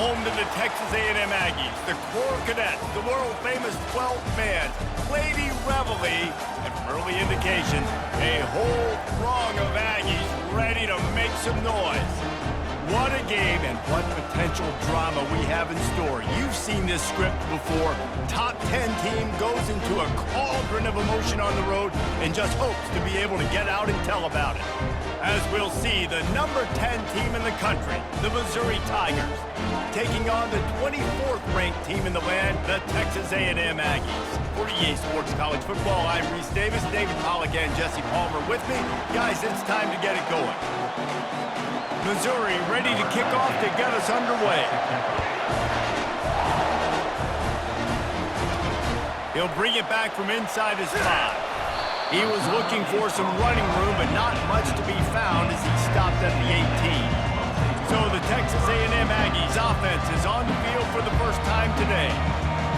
home to the Texas A&M Aggies, the Core Cadets, the world-famous 12th man, Lady Reveille, and from early indications, a whole throng of Aggies ready to make some noise. What a game and what potential drama we have in store. You've seen this script before. Top 10 team goes into a cauldron of emotion on the road and just hopes to be able to get out and tell about it. As we'll see, the number 10 team in the country, the Missouri Tigers, taking on the 24th ranked team in the land, the Texas A&M Aggies. For EA Sports College Football, I'm Reese Davis, David Pollack, and Jesse Palmer with me. Guys, it's time to get it going. Missouri ready to kick off to get us underway. He'll bring it back from inside his 5. He was looking for some running room, but not much to be found as he stopped at the 18. So the Texas A&M Aggies offense is on the field for the first time today.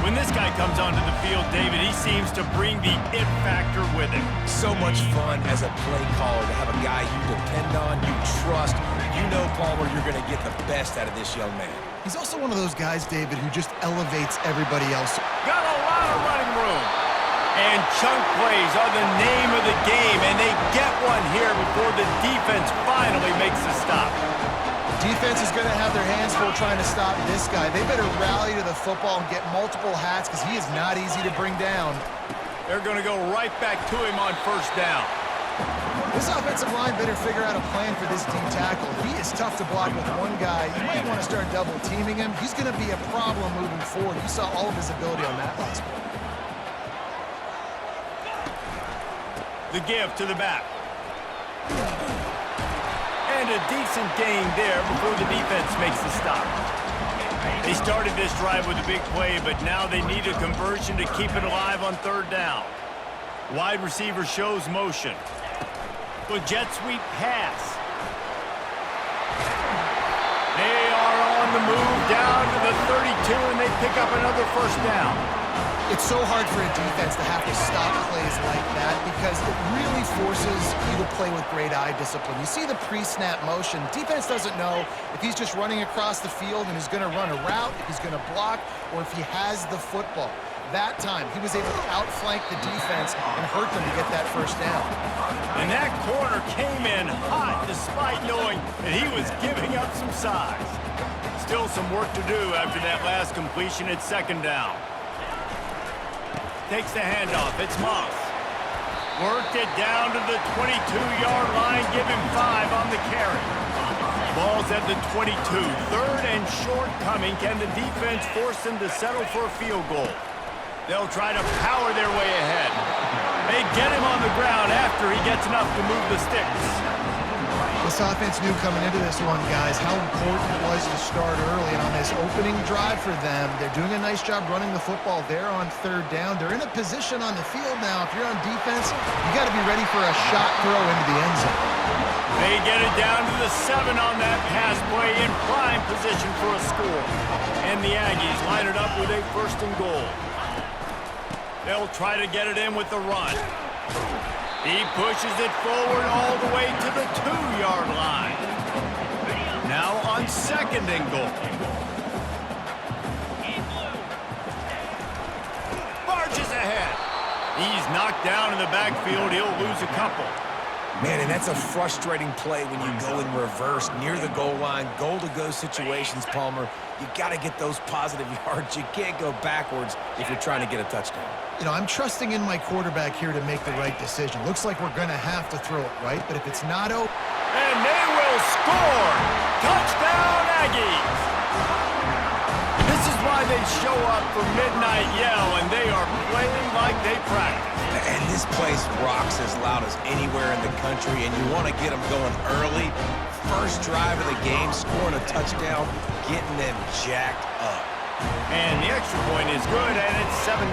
When this guy comes onto the field, David, he seems to bring the it factor with him. So much fun as a play caller to have a guy you depend on, you trust. You know, Palmer, you're going to get the best out of this young man. He's also one of those guys, David, who just elevates everybody else. Got a lot of running room. And chunk plays are the name of the game, and they get one here before the defense finally makes the stop. Defense is going to have their hands full trying to stop this guy. They better rally to the football and get multiple hats because he is not easy to bring down. They're going to go right back to him on first down. This offensive line better figure out a plan for this D tackle. He is tough to block with one guy. You might want to start double teaming him. He's going to be a problem moving forward. You saw all of his ability on that last play. The give to the back. And a decent gain there before the defense makes the stop. They started this drive with a big play, but now they need a conversion to keep it alive on third down. Wide receiver shows motion. The jet sweep pass. They are on the move down to the 32, and they pick up another first down. It's so hard for a defense to have to stop plays like that because it really forces you to play with great eye discipline. You see the pre-snap motion. Defense doesn't know if he's just running across the field and he's going to run a route, if he's going to block, or if he has the football. That time, he was able to outflank the defense and hurt them to get that first down. And that corner came in hot despite knowing that he was giving up some size. Still some work to do after that last completion at second down. Takes the handoff. It's Moss. Worked it down to the 22-yard line. Give him 5 on the carry. Ball's at the 22. Third and short coming. Can the defense force them to settle for a field goal? They'll try to power their way ahead. They get him on the ground after he gets enough to move the sticks. This offense knew coming into this one, guys, how important it was to start early. And on this opening drive for them, they're doing a nice job running the football there on third down. They're in a position on the field now. If you're on defense, you got to be ready for a shot throw into the end zone. They get it down to the 7 on that pass play in prime position for a score. And the Aggies line it up with a first and goal. They'll try to get it in with the run. He pushes it forward all the way to the 2-yard line. Now on second and goal. Barges ahead. He's knocked down in the backfield. He'll lose a couple. Man, and that's a frustrating play when you go in reverse near the goal line, goal-to-go situations, Palmer. You got to get those positive yards. You can't go backwards if you're trying to get a touchdown. You know, I'm trusting in my quarterback here to make the right decision. Looks like we're going to have to throw it, right? But if it's not open... And they will score! Touchdown, Aggies! This is why they show up for Midnight Yell, and they are playing like they practice. And this place rocks as loud as anywhere in the country, and you want to get them going early. First drive of the game, scoring a touchdown, getting them jacked up. And the extra point is good, and it's 7-0.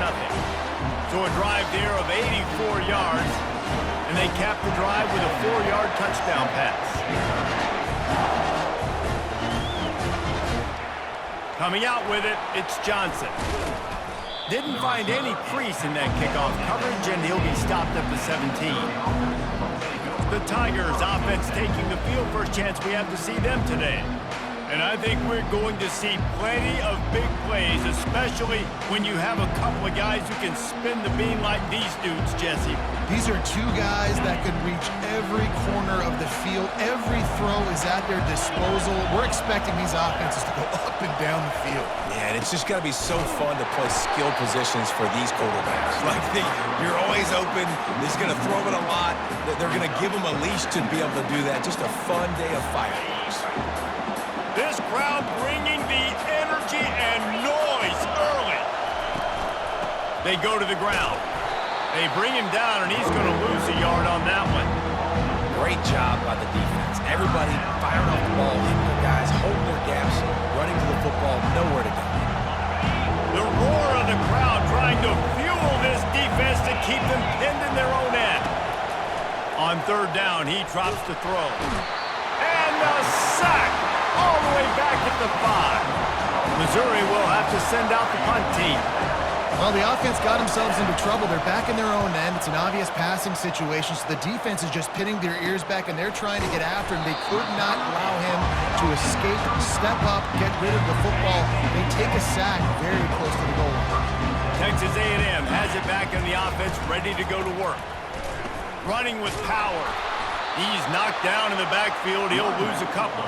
So a drive there of 84 yards, and they cap the drive with a 4-yard touchdown pass. Coming out with it, it's Johnson. Didn't find any crease in that kickoff coverage, and he'll be stopped at the 17. The Tigers offense taking the field. First chance we have to see them today. And I think we're going to see plenty of big plays, especially when you have a couple of guys who can spin the beam like these dudes, Jesse. These are two guys that can reach every corner of the field. Every throw is at their disposal. We're expecting these offenses to go up and down the field. Yeah, and it's just got to be so fun to play skill positions for these quarterbacks. Like, you're always open. He's going to throw it a lot. They're going to give him a leash to be able to do that. Just a fun day of fireworks. This crowd bringing the energy and noise early. They go to the ground. They bring him down, and he's going to lose a yard on that one. Great job by the defense. Everybody firing off the ball, hitting their guys, holding their gaps, running to the football, nowhere to go. The roar of the crowd trying to fuel this defense to keep them pinned in their own end. On third down, he drops the throw. And the sack all the way back at the 5. Missouri will have to send out the punt team. Well, the offense got themselves into trouble. They're back in their own end. It's an obvious passing situation, so the defense is just pinning their ears back, and they're trying to get after him. They could not allow him to escape, step up, get rid of the football. They take a sack very close to the goal line. Texas A&M has it back in the offense, ready to go to work. Running with power. He's knocked down in the backfield. He'll lose a couple.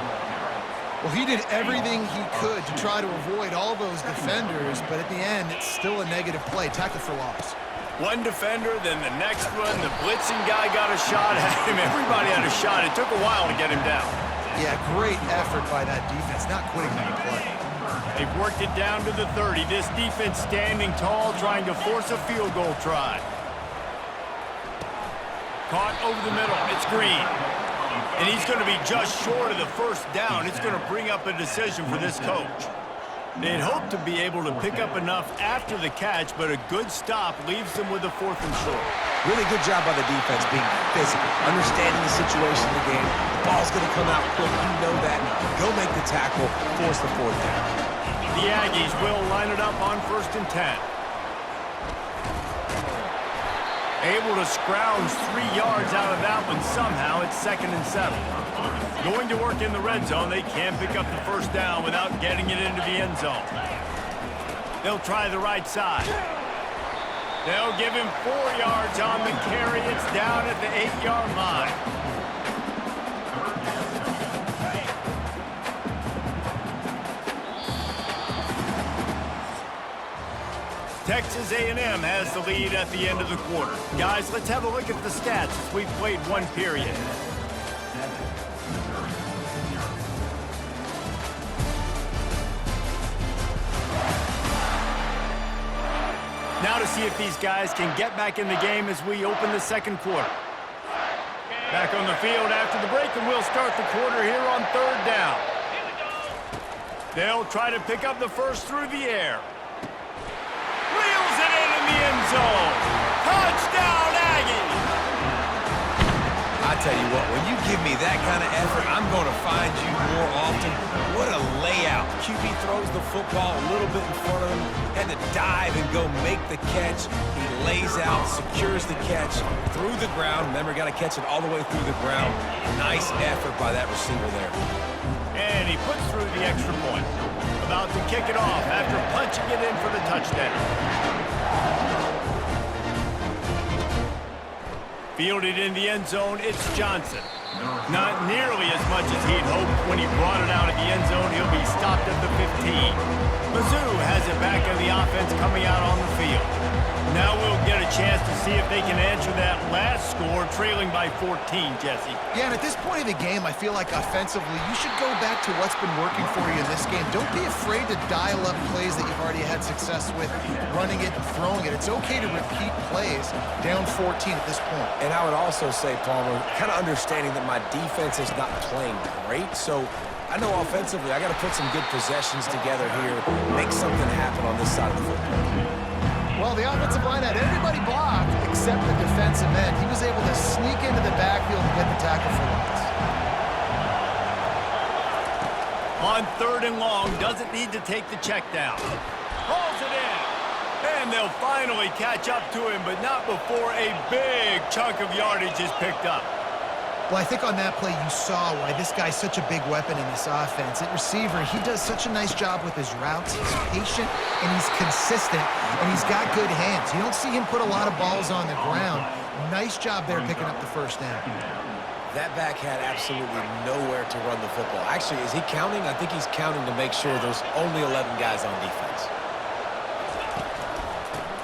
Well, he did everything he could to try to avoid all those defenders, but at the end, it's still a negative play. Tackle for loss. One defender, then the next one. The blitzing guy got a shot at him. Everybody had a shot. It took a while to get him down. Yeah, great effort by that defense, not quitting that play. They've worked it down to the 30. This defense standing tall, trying to force a field goal try. Caught over the middle. It's Green. And he's going to be just short of the first down. It's going to bring up a decision for this coach. They'd hoped to be able to pick up enough after the catch, but a good stop leaves them with a 4th and short. Really good job by the defense being physical, understanding the situation in the game. The ball's going to come out quick. You know that. Go make the tackle, force the 4th down. The Aggies will line it up on 1st and 10. Able to scrounge 3 yards out of that one somehow. It's 2nd and 7. Going to work in the red zone. They can pick up the first down without getting it into the end zone. They'll try the right side. They'll give him 4 yards on the carry. It's down at the 8-yard line. Texas A&M has the lead at the end of the quarter. Guys, let's have a look at the stats as we've played one period. Now to see if these guys can get back in the game as we open the second quarter. Back on the field after the break, and we'll start the quarter here on 3rd down. They'll try to pick up the first through the air. Reels it in the end zone. Touchdown, Aggies! I tell you what, when you give me that kind of effort, I'm going to find you more often. What a layout. QB throws the football a little bit in front of him, had to dive and go make the catch. He lays out, secures the catch through the ground. Remember, got to catch it all the way through the ground. Nice effort by that receiver there. And he puts through the extra point. About to kick it off after punching it in for the touchdown. Fielded in the end zone, it's Johnson. Not nearly as much as he'd hoped when he brought it out of the end zone. He'll be stopped at the 15. Mizzou has it back in the offense coming out on the field. Now we'll get a chance to see if they can answer that last score, trailing by 14, Jesse. Yeah, and at this point of the game, I feel like offensively, you should go back to what's been working for you in this game. Don't be afraid to dial up plays that you've already had success with, running it and throwing it. It's okay to repeat plays down 14 at this point. And I would also say, Palmer, kind of understanding that my defense is not playing great, so I know offensively I got to put some good possessions together here, make something happen on this side of the football. Well, the offensive line had everybody blocked except the defensive end. He was able to sneak into the backfield and get the tackle for loss. On 3rd and long, doesn't need to take the check down. Hauls it in. And they'll finally catch up to him, but not before a big chunk of yardage is picked up. Well, I think on that play you saw why this guy's such a big weapon in this offense. At receiver, he does such a nice job with his routes. He's patient, and he's consistent, and he's got good hands. You don't see him put a lot of balls on the ground. Nice job there picking up the first down. That back had absolutely nowhere to run the football. Actually, is he counting? I think he's counting to make sure there's only 11 guys on defense.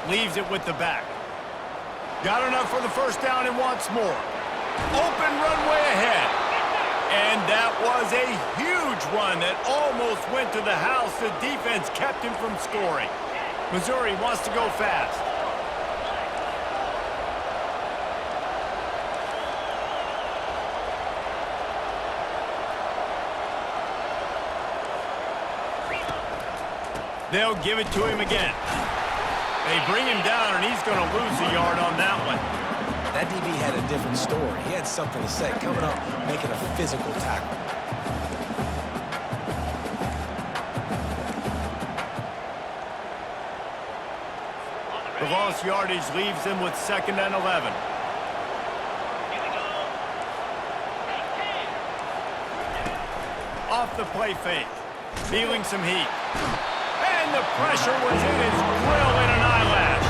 Leaves it with the back. Got enough for the first down and wants more. Open runway ahead. And that was a huge run that almost went to the house. The defense kept him from scoring. Missouri wants to go fast. They'll give it to him again. They bring him down, and he's going to lose a yard on that one. That DB had a different story. He had something to say, coming up, making a physical tackle. The lost yardage leaves them with 2nd and 11. Off the play fake. Feeling some heat. And the pressure was in his grill in an eyelash.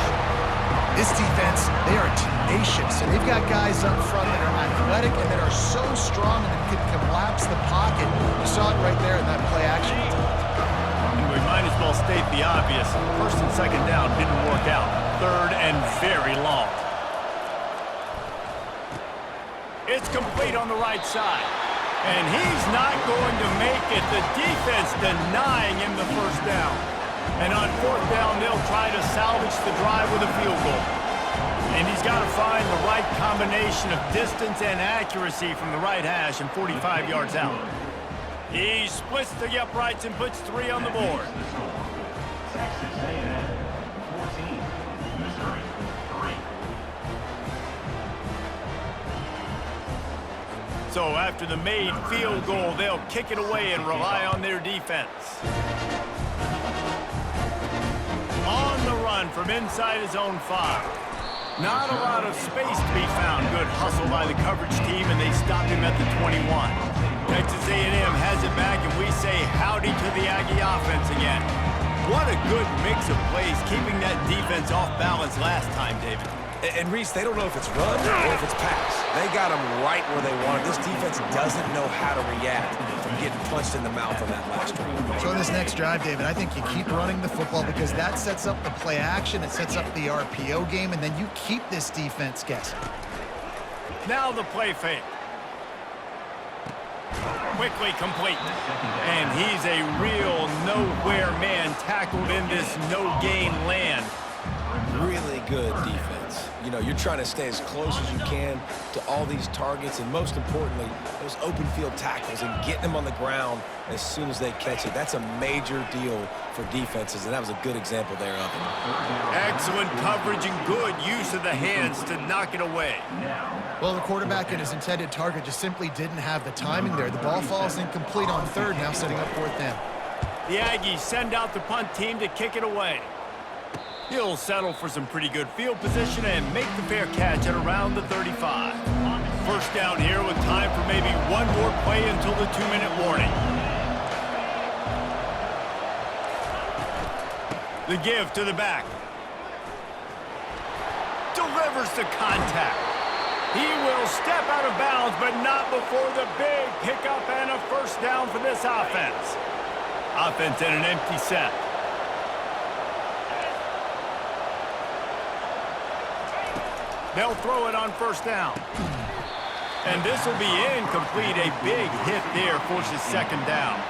This defense, they are tenacious, and they've got guys up front that are athletic and that are so strong and can collapse the pocket. You saw it right there in that play action. And we might as well state the obvious. 1st and 2nd down didn't work out. 3rd and very long. It's complete on the right side. And he's not going to make it. The defense denying him the first down. And on 4th down, they'll try to salvage the drive with a field goal. And he's got to find the right combination of distance and accuracy from the right hash and 45 yards out. He splits the uprights and puts 3 on the board. Texas A&M 14, Missouri 3. So after the made field goal, they'll kick it away and rely on their defense. On the run from inside his own 5. Not a lot of space to be found. Good hustle by the coverage team, and they stop him at the 21. Texas A&M has it back, and we say howdy to the Aggie offense again. What a good mix of plays, keeping that defense off balance last time, David. And Reese, they don't know if it's run or if it's pass. They got them right where they want it. This defense doesn't know how to react from getting punched in the mouth on that last drive. So in this next drive, David, I think you keep running the football because that sets up the play action, it sets up the RPO game, and then you keep this defense guessing. Now the play fake. Quickly complete. And he's a real nowhere man tackled in this no-gain land. Really good defense. You know, you're trying to stay as close as you can to all these targets, and most importantly, those open field tackles and getting them on the ground as soon as they catch it. That's a major deal for defenses, and that was a good example there of it. Excellent coverage and good use of the hands to knock it away. Well, the quarterback and his intended target just simply didn't have the timing there. The ball falls incomplete on 3rd, now setting up 4th down. The Aggies send out the punt team to kick it away. He'll settle for some pretty good field position and make the fair catch at around the 35. First down here with time for maybe one more play until the 2-minute warning. The give to the back. Delivers the contact. He will step out of bounds, but not before the big pickup and a first down for this offense. Offense in an empty set. They'll throw it on 1st down. And this will be incomplete. A big hit there forces 2nd down.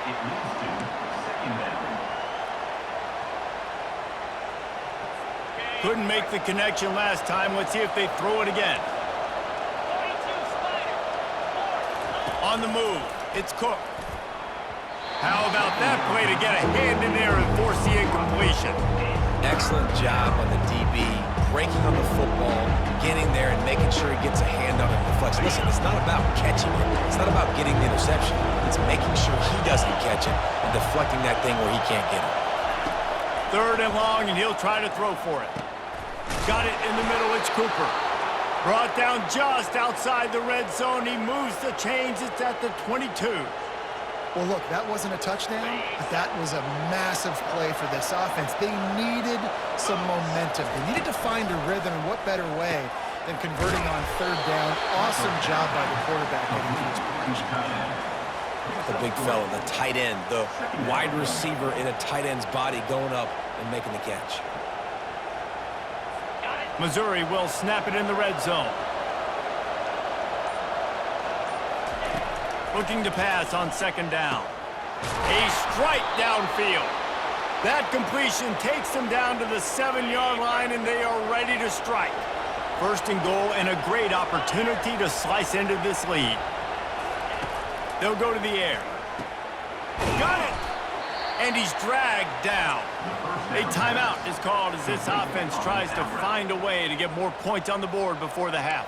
It leads to 2nd down. Couldn't make the connection last time. Let's see if they throw it again. On the move, it's Cook. How about that play to get a hand in there and force the incompletion? Excellent job on the DB, breaking on the football, getting there and making sure he gets a hand on it and deflects. Listen, it's not about catching it. It's not about getting the interception. It's making sure he doesn't catch it and deflecting that thing where he can't get it. 3rd and long, and he'll try to throw for it. Got it in the middle, it's Cooper. Brought down just outside the red zone. He moves the chains. It's at the 22. Well, look, that wasn't a touchdown, but that was a massive play for this offense. They needed some momentum. They needed to find a rhythm, and what better way than converting on third down. Awesome job by the quarterback getting to his position. The big fella, the tight end, the wide receiver in a tight end's body going up and making the catch. Missouri will snap it in the red zone. Looking to pass on second down. A strike downfield. That completion takes them down to the 7-yard line, and they are ready to strike. First and goal, and a great opportunity to slice into this lead. They'll go to the air. Got it! And he's dragged down. A timeout is called as this offense tries to find a way to get more points on the board before the half.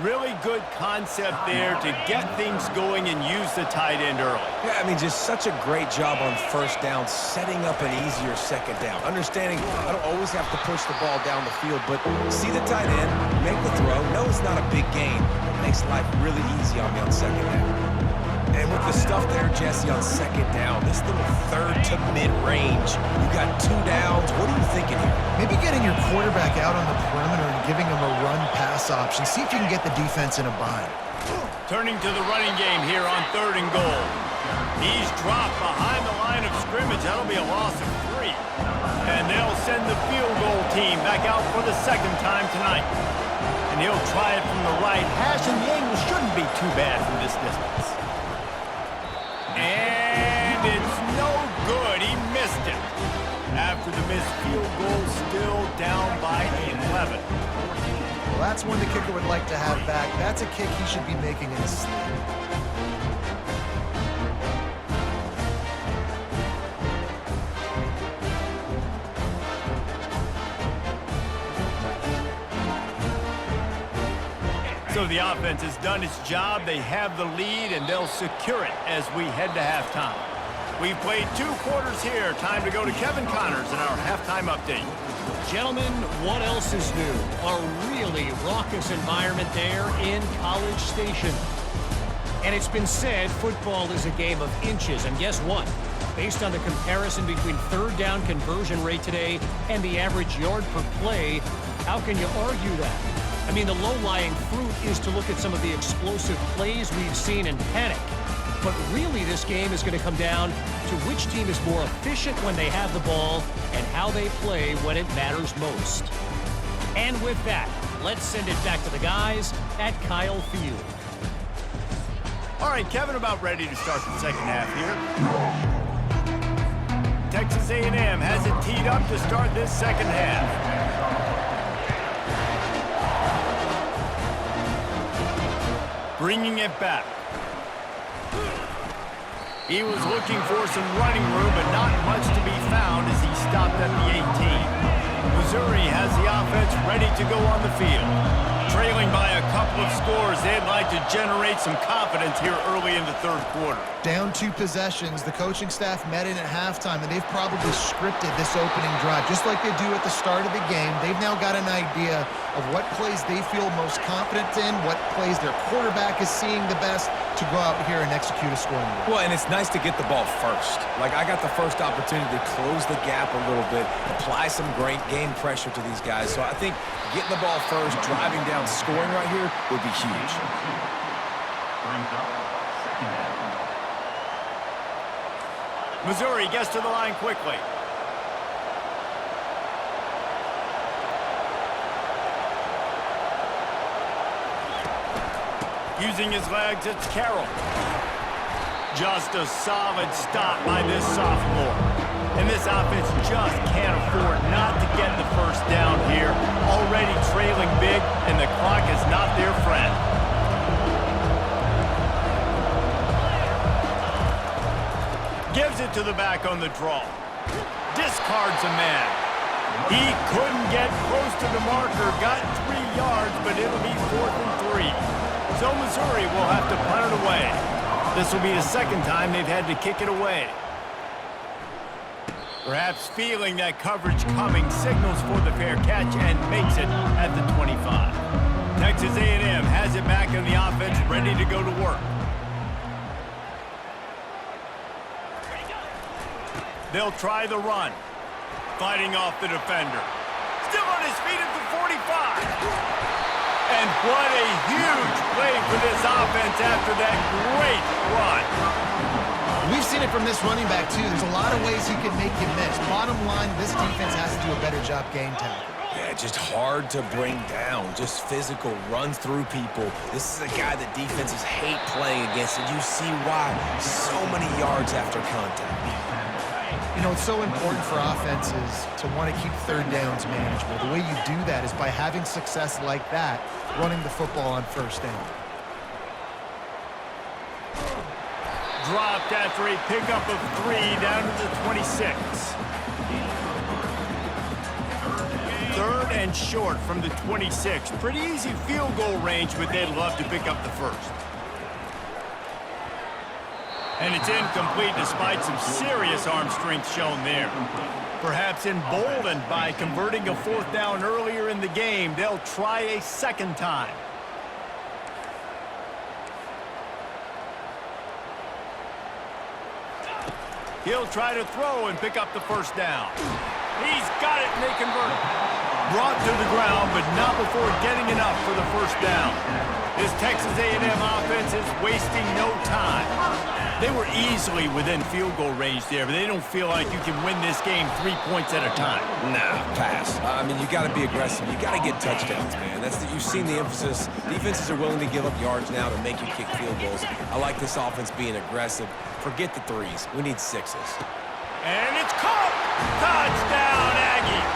Really good concept there to get things going and use the tight end early. Yeah, I mean, just such a great job on first down, setting up an easier second down. Understanding I don't always have to push the ball down the field, but see the tight end, make the throw. No, it's not a big gain. It makes life really easy on me on second down. And with the stuff there, Jesse, on second down, this little third to mid-range, you got 2 downs. What are you thinking here? Maybe getting your quarterback out on the perimeter and giving him a run-pass option. See if you can get the defense in a bind. Turning to the running game here on third and goal. He's dropped behind the line of scrimmage. That'll be a loss of 3. And they'll send the field goal team back out for the second time tonight. And he'll try it from the right hash, and the angle shouldn't be too bad from this distance. And it's no good. He missed it. After the missed field goal, still down by 11. Well, that's one the kicker would like to have back. That's a kick he should be making in his sleep. So the offense has done its job. They have the lead, and they'll secure it as we head to halftime. We've played 2 quarters here. Time to go to Kevin Connors in our halftime update. Gentlemen, what else is new? A really raucous environment there in College Station. And it's been said football is a game of inches. And guess what? Based on the comparison between third down conversion rate today and the average yard per play, how can you argue that? I mean, the low-lying fruit is to look at some of the explosive plays we've seen in panic. But really, this game is going to come down to which team is more efficient when they have the ball and how they play when it matters most. And with that, let's send it back to the guys at Kyle Field. All right, Kevin, about ready to start the second half here. Texas A&M has it teed up to start this second half. Bringing it back. He was looking for some running room, but not much to be found as he stopped at the 18. Missouri has the offense ready to go on the field. Trailing by a couple of scores, they'd like to generate some confidence here early in the third quarter. Down 2 possessions, the coaching staff met in at halftime, and they've probably scripted this opening drive. Just like they do at the start of the game, they've now got an idea of what plays they feel most confident in, what plays their quarterback is seeing the best to go out here and execute a scoring drive. Well, and it's nice to get the ball first. Like, I got the first opportunity to close the gap a little bit, apply some great game pressure to these guys. So I think getting the ball first, driving down, scoring right here would be huge. Missouri gets to the line quickly. Using his legs, it's Carroll. Just a solid stop by this sophomore. And this offense just can't afford not to get the first down here. Already trailing big, and the clock is not their friend. Gives it to the back on the draw. Discards a man. He couldn't get close to the marker. Got 3 yards, but it'll be 4th and 3. So Missouri will have to punt it away. This will be the second time they've had to kick it away. Perhaps feeling that coverage coming, signals for the fair catch and makes it at the 25. Texas A&M has it back in the offense, ready to go to work. They'll try the run. Fighting off the defender. Still on his feet at the 45. And what a huge play for this offense after that great run. We've seen it from this running back, too. There's a lot of ways he can make you miss. Bottom line, this defense has to do a better job game tackle. Yeah, just hard to bring down. Just physical, runs through people. This is a guy that defenses hate playing against, and you see why. So many yards after contact. You know, it's so important for offenses to want to keep third downs manageable. The way you do that is by having success like that, running the football on first down. Dropped after a pickup of 3 down to the 26. Third and short from the 26. Pretty easy field goal range, but they'd love to pick up the first. And it's incomplete despite some serious arm strength shown there. Perhaps emboldened by converting a 4th down earlier in the game, they'll try a second time. He'll try to throw and pick up the first down. He's got it, and they convert it. Brought to the ground, but not before getting enough for the first down. This Texas A&M offense is wasting no time. They were easily within field goal range there, but they don't feel like you can win this game 3 points at a time. Nah, pass. I mean, you got to be aggressive. You got to get touchdowns, man. You've seen the emphasis. Defenses are willing to give up yards now to make you kick field goals. I like this offense being aggressive. Forget the 3s. We need 6s. And it's caught! Touchdown, Aggies!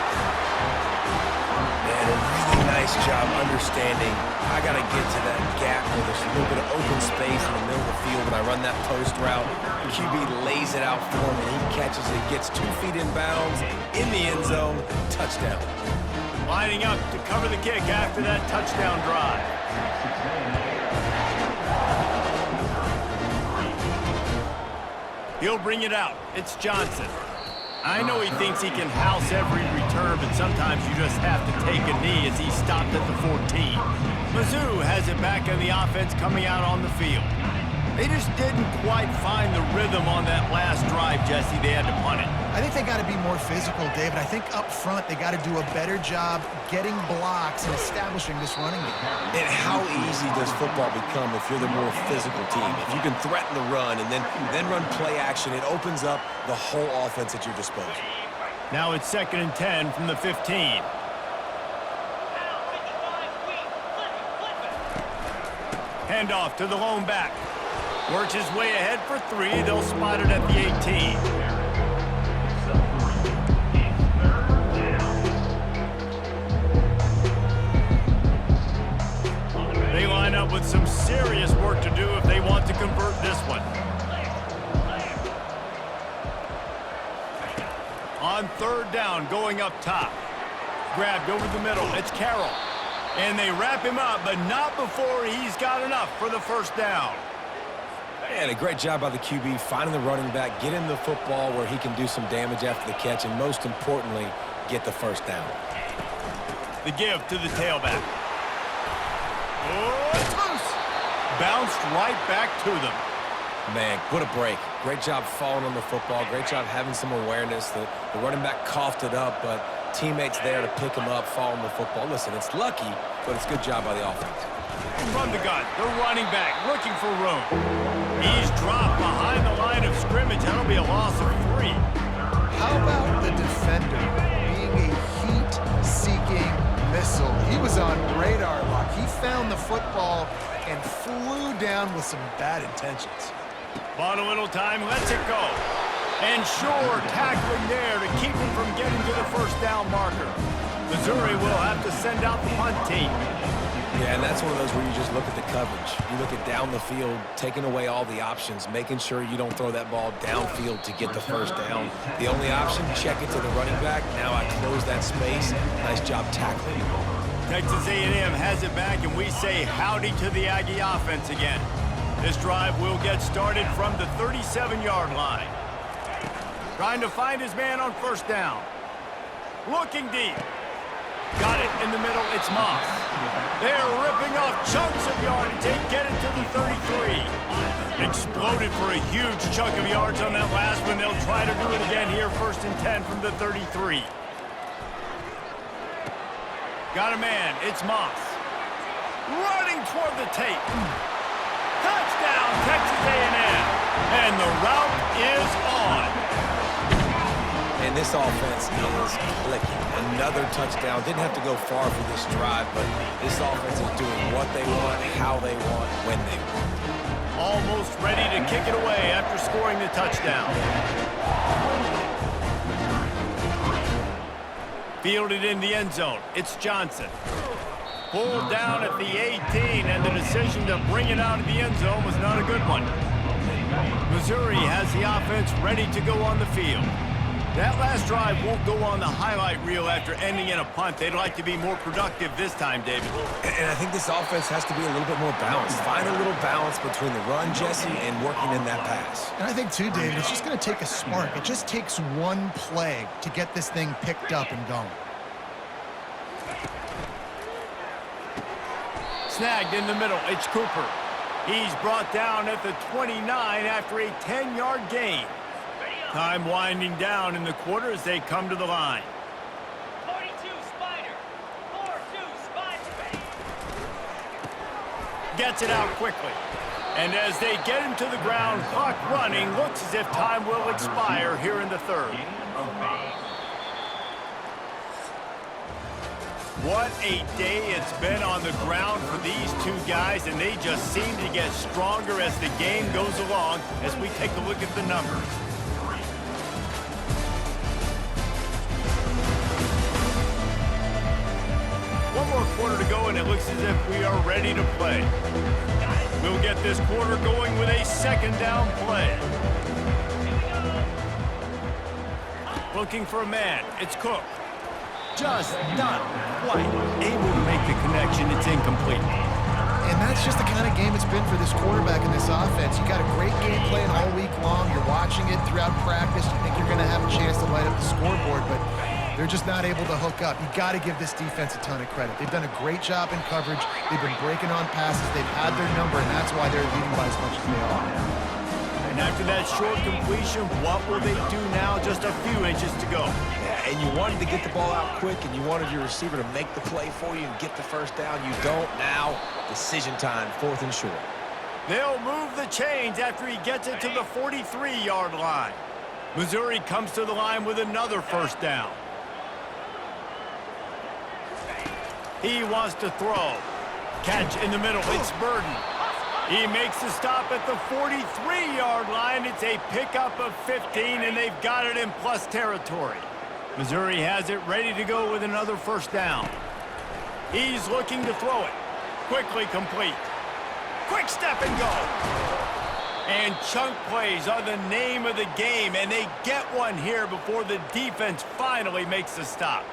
Man, a really nice job understanding I got to get to that gap where there's a little bit of open space in the middle of the field when I run that post route. QB lays it out for him, and he catches it, gets 2 feet in bounds, in the end zone, touchdown. Lining up to cover the kick after that touchdown drive. He'll bring it out. It's Johnson. I know he thinks he can house every return, but sometimes you just have to take a knee as he stopped at the 14. Mizzou has it back in the offense coming out on the field. They just didn't quite find the rhythm on that last drive, Jesse. They had to punt it. I think they got to be more physical, David. I think up front they got to do a better job getting blocks and establishing this running game. And how easy does football become if you're the more physical team? If you can threaten the run and then run play action, it opens up the whole offense at your disposal. Now it's 2nd and 10 from the 15. Handoff to the lone back. Works his way ahead for 3. They'll spot it at the 18. They line up with some serious work to do if they want to convert this one. On 3rd down, going up top. Grabbed over the middle. It's Carroll. And they wrap him up, but not before he's got enough for the first down. And a great job by the QB, finding the running back, getting the football where he can do some damage after the catch, and most importantly, get the first down. The give to the tailback. Oh, it's loose. Bounced right back to them. Man, what a break. Great job falling on the football. Great job having some awareness. The running back coughed it up, but teammates there to pick him up, fall on the football. Listen, it's lucky, but it's a good job by the offense. From the gun, the running back looking for room. He's dropped behind the line of scrimmage. That'll be a loss of 3. How about the defender being a heat-seeking missile? He was on radar lock. He found the football and flew down with some bad intentions. Bought a little time, lets it go. And sure, tackling there to keep him from getting to the first down marker. Missouri will have to send out the punt team. Yeah, and that's one of those where you just look at the coverage. You look at down the field, taking away all the options, making sure you don't throw that ball downfield to get the first down. The only option, check it to the running back. Now I close that space. Nice job tackling. Texas A&M has it back, and we say howdy to the Aggie offense again. This drive will get started from the 37-yard line. Trying to find his man on first down. Looking deep. Got it in the middle. It's Moss. They're ripping off chunks of yardage. They get it to the 33. Exploded for a huge chunk of yards on that last one. They'll try to do it again here, 1st and 10 from the 33. Got a man. It's Moss. Running toward the tape. Touchdown, Texas A&M. And the route is on. And this offense is clicking. Another touchdown. Didn't have to go far for this drive, but this offense is doing what they want, how they want, when they want. Almost ready to kick it away after scoring the touchdown. Fielded in the end zone. It's Johnson. Pulled down at the 18, and the decision to bring it out of the end zone was not a good one. Missouri has the offense ready to go on the field. That last drive won't go on the highlight reel after ending in a punt. They'd like to be more productive this time, David. And I think this offense has to be a little bit more balanced. Find a little balance between the run, Jesse, and working in that pass. And I think, too, David, it's just going to take a spark. It just takes one play to get this thing picked up and going. Snagged in the middle. It's Cooper. He's brought down at the 29 after a 10-yard gain. Time winding down in the quarter as they come to the line. 42 Spider. 4-2 Spider. Gets it out quickly. And as they get him to the ground, clock running, looks as if time will expire here in the third. What a day it's been on the ground for these two guys, and they just seem to get stronger as the game goes along as we take a look at the numbers. One more quarter to go, and it looks as if we are ready to play. We'll get this quarter going with a 2nd down play. Looking for a man. It's Cook. Just not quite able to make the connection. It's incomplete. And that's just the kind of game it's been for this quarterback in this offense. You got a great game plan all week long. You're watching it throughout practice. You think you're going to have a chance to light up the scoreboard, but they're just not able to hook up. You got to give this defense a ton of credit. They've done a great job in coverage. They've been breaking on passes. They've had their number, and that's why they're leading by as much as they are. And after that short completion, what will they do now? Just a few inches to go. Yeah, and you wanted to get the ball out quick, and you wanted your receiver to make the play for you and get the 1st down. You don't now. Decision time, 4th and short. They'll move the chains after he gets it to the 43-yard line. Missouri comes to the line with another 1st down. He wants to throw. Catch in the middle. It's Burden. He makes the stop at the 43-yard line. It's a pickup of 15, and they've got it in plus territory. Missouri has it ready to go with another 1st down. He's looking to throw it. Quickly complete. Quick step and go. And chunk plays are the name of the game, and they get one here before the defense finally makes the stop.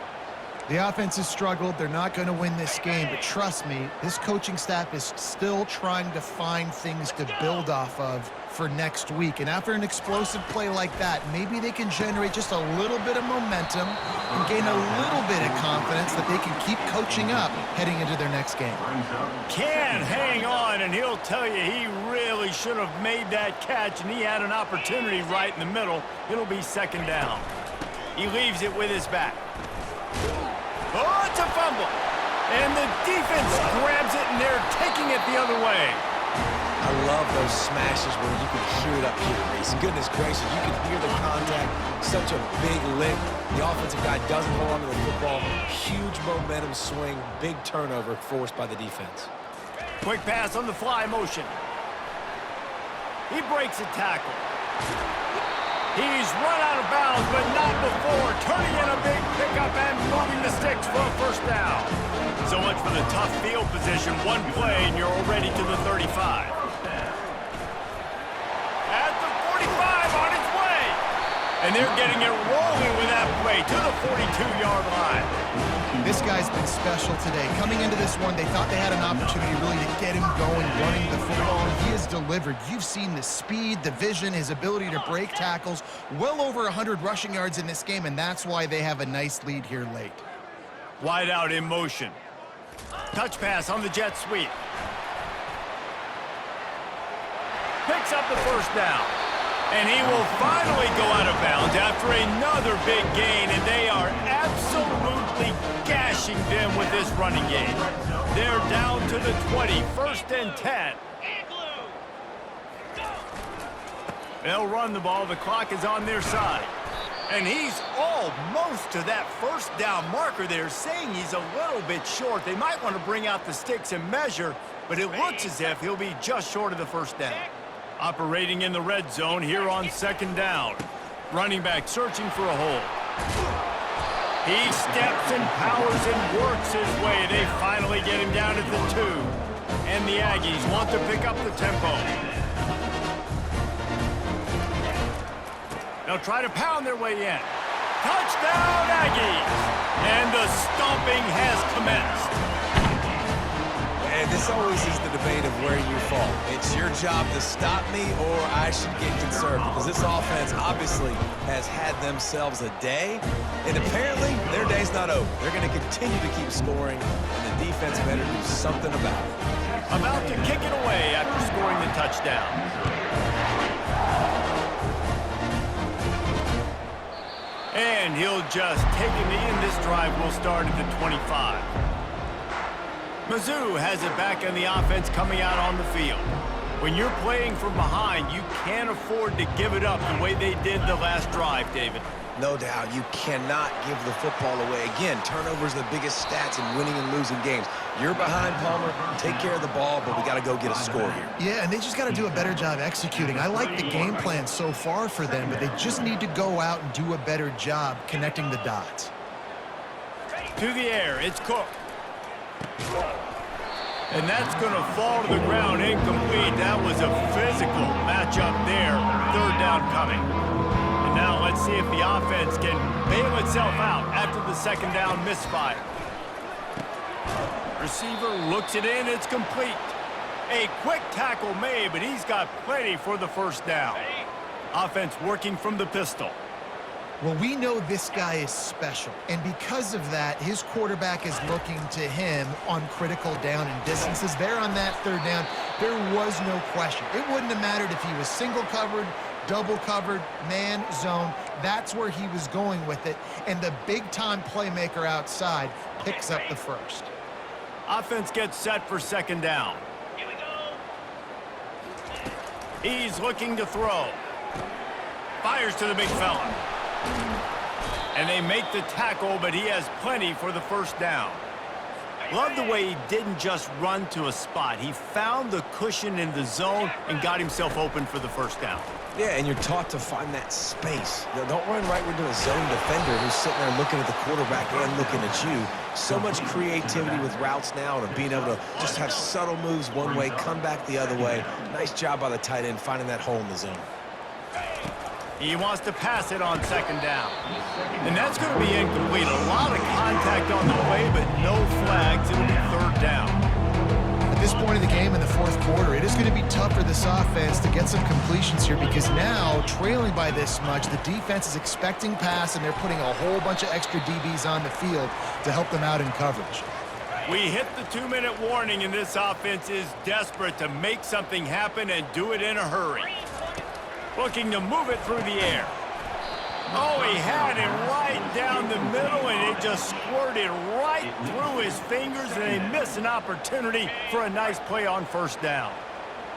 The offense has struggled. They're not going to win this game, but trust me, this coaching staff is still trying to find things to build off of for next week. And after an explosive play like that, maybe they can generate just a little bit of momentum and gain a little bit of confidence that they can keep coaching up heading into their next game. Can hang on, and he'll tell you he really should have made that catch, and he had an opportunity right in the middle. It'll be 2nd down. He leaves it with his back. Oh, it's a fumble. And the defense grabs it, and they're taking it the other way. I love those smashes where you can hear it up here, Reese. Goodness gracious, you can hear the contact. Such a big lick. The offensive guy doesn't hold on to the football. Huge momentum swing. Big turnover forced by the defense. Quick pass on the fly motion. He breaks a tackle. He's run out of bounds, but not before turning in a big pickup and moving the sticks for a 1st down. So much for the tough field position. One play, and you're already to the 35. At the 45, on its way. And they're getting it rolling with that play to the 42-yard line. This guy's been special today. Coming into this one, they thought they had an opportunity really to get him going, running the football, and he has delivered. You've seen the speed, the vision, his ability to break tackles. Well over 100 rushing yards in this game, and that's why they have a nice lead here late. Wide out in motion. Touch pass on the jet sweep. Picks up the first down. And he will finally go out of bounds after another big gain, and they are absolutely gashing them with this running game. They're down to the 20, 1st and 10. They'll run the ball. The clock is on their side. And he's almost to that first down marker there, saying he's a little bit short. They might want to bring out the sticks and measure, but it looks as if he'll be just short of the first down. Operating in the red zone here on 2nd down. Running back searching for a hole. He steps and powers and works his way. They finally get him down at the 2. And the Aggies want to pick up the tempo. They'll try to pound their way in. Touchdown, Aggies! And the stomping has commenced. And this always is the debate of where you fall. It's your job to stop me or I should get conserved, because this offense obviously has had themselves a day, and apparently their day's not over. They're going to continue to keep scoring, and the defense better do something about it. About to kick it away after scoring the touchdown. And he'll just take a knee, and this drive will start at the 25. Mizzou has it back on the offense coming out on the field. When you're playing from behind, you can't afford to give it up the way they did the last drive, David. No doubt, you cannot give the football away. Again, turnovers are the biggest stats in winning and losing games. You're behind, Palmer, take care of the ball, but we got to go get a score here. Yeah, and they just got to do a better job executing. I like the game plan so far for them, but they just need to go out and do a better job connecting the dots. To the air, it's Cook. And that's going to fall to the ground incomplete. That was a physical matchup there. 3rd down coming. And now let's see if the offense can bail itself out after the 2nd down misfire. Receiver looks it in. It's complete. A quick tackle made, but he's got plenty for the 1st down. Offense working from the pistol. Well, we know this guy is special, and because of that, his quarterback is looking to him on critical down and distances. There on that 3rd down, there was no question. It wouldn't have mattered if he was single covered, double covered, man, zone. That's where he was going with it, and the big-time playmaker outside picks up the 1st. Offense gets set for 2nd down. Here we go. He's looking to throw. Fires to the big fella. And they make the tackle, but he has plenty for the 1st down. Love the way he didn't just run to a spot. He found the cushion in the zone and got himself open for the 1st down. Yeah, and you're taught to find that space. Don't run right into a zone defender who's sitting there looking at the quarterback and looking at you. So much creativity with routes now and being able to just have subtle moves one way, come back the other way. Nice job by the tight end finding that hole in the zone. He wants to pass it on 2nd down. And that's going to be incomplete. A lot of contact on the play, but no flags. It'll be 3rd down. At this point in the game in the 4th quarter, it is going to be tough for this offense to get some completions here, because now, trailing by this much, the defense is expecting pass, and they're putting a whole bunch of extra DBs on the field to help them out in coverage. We hit the 2-minute warning, and this offense is desperate to make something happen and do it in a hurry. Looking to move it through the air. Oh, he had it right down the middle, and it just squirted right through his fingers, and they miss an opportunity for a nice play on 1st down.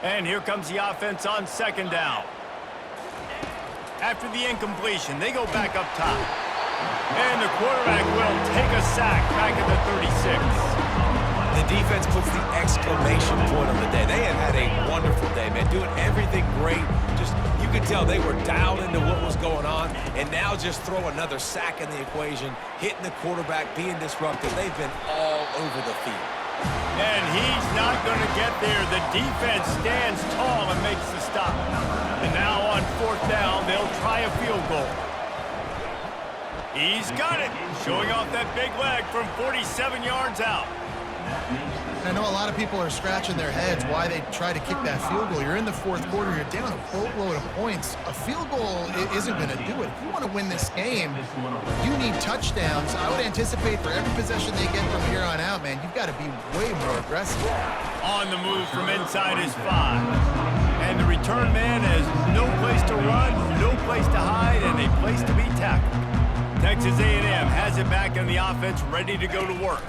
And here comes the offense on 2nd down. After the incompletion, they go back up top. And the quarterback will take a sack back at the 36. The defense puts the exclamation point on the day. They have had a wonderful day, man. Doing everything great. Just, you could tell they were dialed into what was going on. And now just throw another sack in the equation, hitting the quarterback, being disruptive. They've been all over the field. And he's not going to get there. The defense stands tall and makes the stop. And now on 4th down, they'll try a field goal. He's got it. Showing off that big leg from 47 yards out. That makes the And I know a lot of people are scratching their heads why they try to kick that field goal. You're in the fourth quarter. You're down a boatload of points. A field goal isn't going to do it. If you want to win this game, you need touchdowns. I would anticipate for every possession they get from here on out, man, you've got to be way more aggressive. On the move from inside his 5. And the return man has no place to run, no place to hide, and a place to be tackled. Texas A&M has it back in the offense, ready to go to work.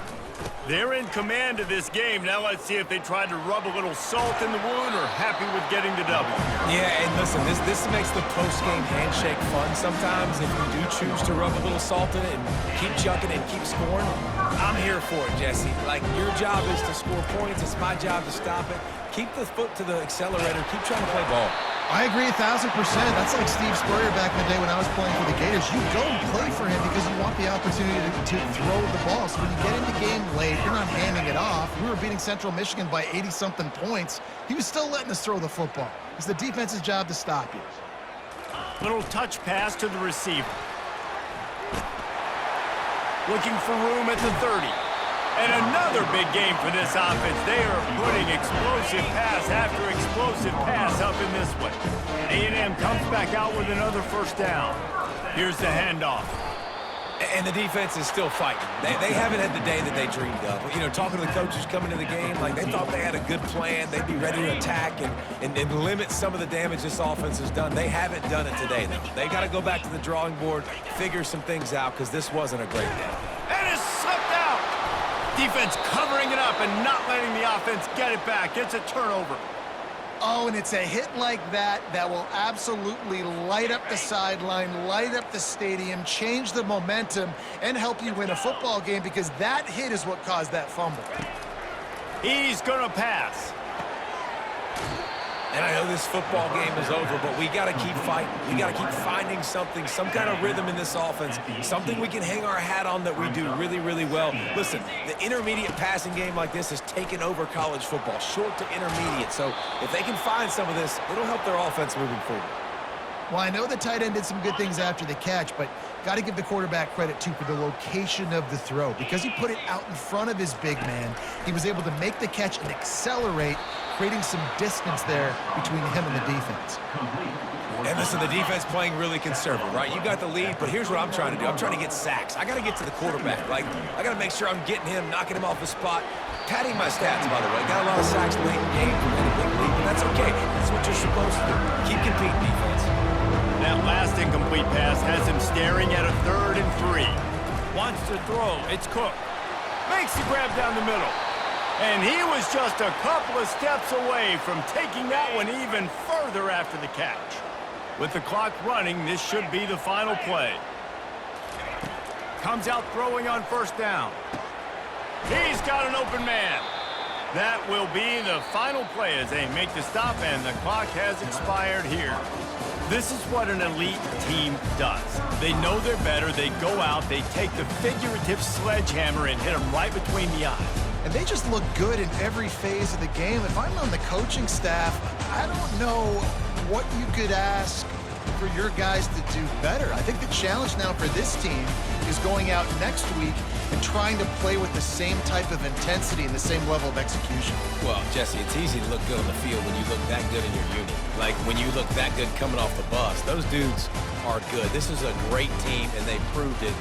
They're in command of this game. Now let's see if they try to rub a little salt in the wound or happy with getting the W. Yeah, and listen, this makes the post-game handshake fun sometimes if you do choose to rub a little salt in it and keep chucking and keep scoring. I'm here for it, Jesse. Like, your job is to score points. It's my job to stop it. Keep the foot to the accelerator. Keep trying to play ball. I agree 1,000%. That's like Steve Spurrier back in the day when I was playing for the Gators. You go and play for him because you want the opportunity to throw the ball. So when you get in the game late, you're not handing it off. We were beating Central Michigan by 80-something points. He was still letting us throw the football. It's the defense's job to stop you. Little touch pass to the receiver. Looking for room at the 30. And another big game for this offense. They are putting explosive pass after explosive pass up in this one. A&M comes back out with another first down. Here's the handoff. And the defense is still fighting. They haven't had the day that they dreamed of. You know, talking to the coaches coming to the game, like they thought they had a good plan. They'd be ready to attack and limit some of the damage this offense has done. They haven't done it today, though. They got to go back to the drawing board, figure some things out, because this wasn't a great day. And it's slipped out. Defense covering it up and not letting the offense get it back. It's a turnover. Oh, and it's a hit like that that will absolutely light up the sideline, light up the stadium, change the momentum, and help you win a football game because that hit is what caused that fumble. He's going to pass. And I know this football game is over, but we got to keep fighting. We got to keep finding something, some kind of rhythm in this offense, something we can hang our hat on that we do really, really well. Listen, the intermediate passing game like this has taken over college football, short to intermediate. So if they can find some of this, it'll help their offense moving forward. Well, I know the tight end did some good things after the catch, but got to give the quarterback credit, too, for the location of the throw. Because he put it out in front of his big man, he was able to make the catch and accelerate, creating some distance there between him and the defense. And listen, the defense playing really conservative, right? You got the lead, but here's what I'm trying to do. I'm trying to get sacks. I got to get to the quarterback. Like, I got to make sure I'm getting him, knocking him off the spot. Padding my stats, by the way. Got a lot of sacks late in the game for a big lead, but that's okay. That's what you're supposed to do. Keep competing, defense. That last incomplete pass has him staring at a 3rd and 3. Wants to throw. It's Cook. Makes the grab down the middle. And he was just a couple of steps away from taking that one even further after the catch. With the clock running, this should be the final play. Comes out throwing on first down. He's got an open man. That will be the final play as they make the stop, and the clock has expired here. This is what an elite team does. They know they're better. They go out, they take the figurative sledgehammer and hit them right between the eyes. And they just look good in every phase of the game. If I'm on the coaching staff, I don't know what you could ask for your guys to do better. I think the challenge now for this team is going out next week and trying to play with the same type of intensity and the same level of execution. Well, Jesse, it's easy to look good on the field when you look that good in your unit. Like when you look that good coming off the bus. Those dudes are good. This is a great team, and they proved it.